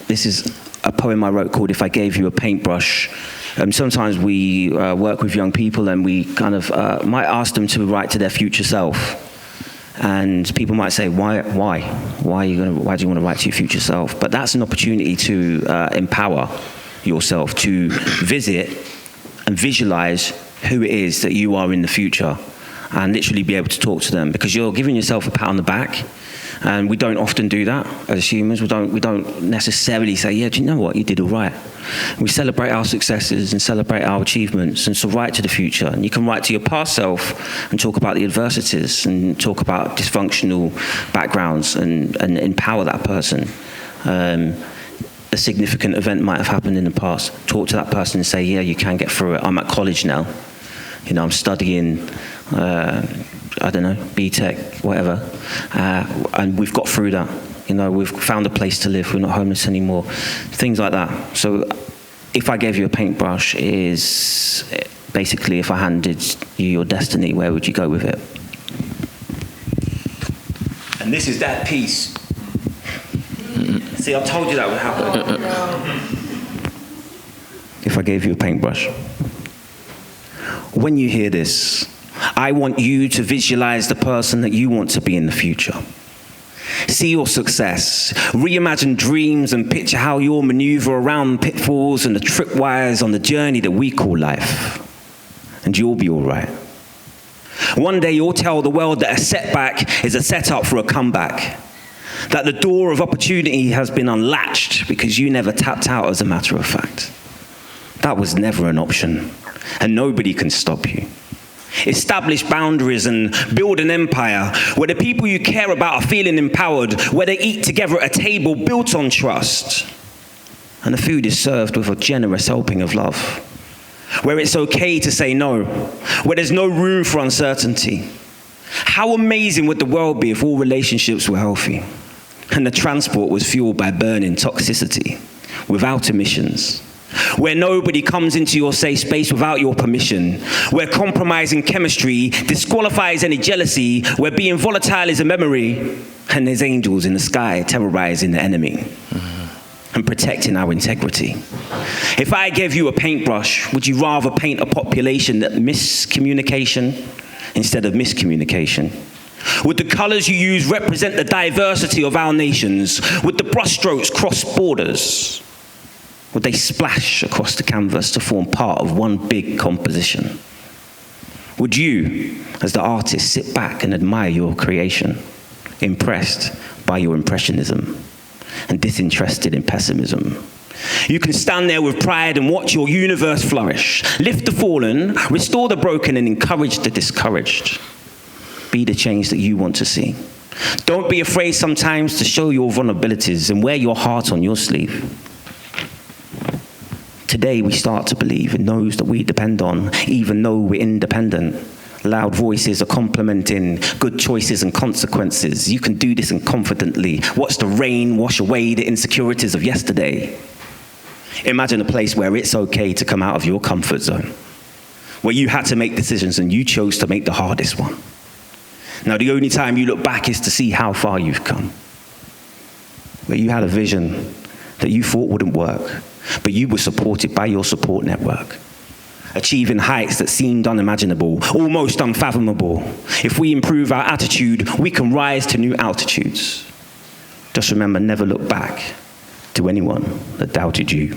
This is a poem I wrote called If I Gave You a Paintbrush. Sometimes we work with young people and we kind of might ask them to write to their future self. And people might say, why do you want to write to your future self? But that's an opportunity to empower yourself, to visit and visualize who it is that you are in the future, and literally be able to talk to them, because you're giving yourself a pat on the back. And we don't often do that as humans. We don't necessarily say, yeah, do you know what, you did all right. We celebrate our successes and celebrate our achievements, and so write to the future. And you can write to your past self and talk about the adversities and talk about dysfunctional backgrounds and empower that person. A significant event might have happened in the past. Talk to that person and say, yeah, you can get through it. I'm at college now. You know, I'm studying, I don't know, BTEC, whatever. And we've got through that. You know, we've found a place to live. We're not homeless anymore. Things like that. So if I gave you a paintbrush is basically if I handed you your destiny, where would you go with it? And this is that piece. See, I told you that would happen. If I gave you a paintbrush. When you hear this, I want you to visualize the person that you want to be in the future. See your success, reimagine dreams, and picture how you'll maneuver around pitfalls and the tripwires on the journey that we call life. And you'll be all right. One day you'll tell the world that a setback is a setup for a comeback. That the door of opportunity has been unlatched because you never tapped out, as a matter of fact. That was never an option, and nobody can stop you. Establish boundaries and build an empire where the people you care about are feeling empowered, where they eat together at a table built on trust, and the food is served with a generous helping of love, where it's okay to say no, where there's no room for uncertainty. How amazing would the world be if all relationships were healthy and the transport was fueled by burning toxicity without emissions? Where nobody comes into your safe space without your permission, where compromising chemistry disqualifies any jealousy, where being volatile is a memory, and there's angels in the sky terrorizing the enemy and protecting our integrity. If I gave you a paintbrush, would you rather paint a population that miscommunication instead of miscommunication? Would the colors you use represent the diversity of our nations? Would the brushstrokes cross borders? Would they splash across the canvas to form part of one big composition? Would you, as the artist, sit back and admire your creation, impressed by your impressionism and disinterested in pessimism? You can stand there with pride and watch your universe flourish, lift the fallen, restore the broken, and encourage the discouraged. Be the change that you want to see. Don't be afraid sometimes to show your vulnerabilities and wear your heart on your sleeve. Today we start to believe in those that we depend on, even though we're independent. Loud voices are complimenting good choices and consequences. You can do this and confidently. Watch the rain wash away the insecurities of yesterday. Imagine a place where it's okay to come out of your comfort zone, where you had to make decisions and you chose to make the hardest one. Now the only time you look back is to see how far you've come. Where you had a vision that you thought wouldn't work, but you were supported by your support network, achieving heights that seemed unimaginable, almost unfathomable. If we improve our attitude, we can rise to new altitudes. Just remember, never look back to anyone that doubted you.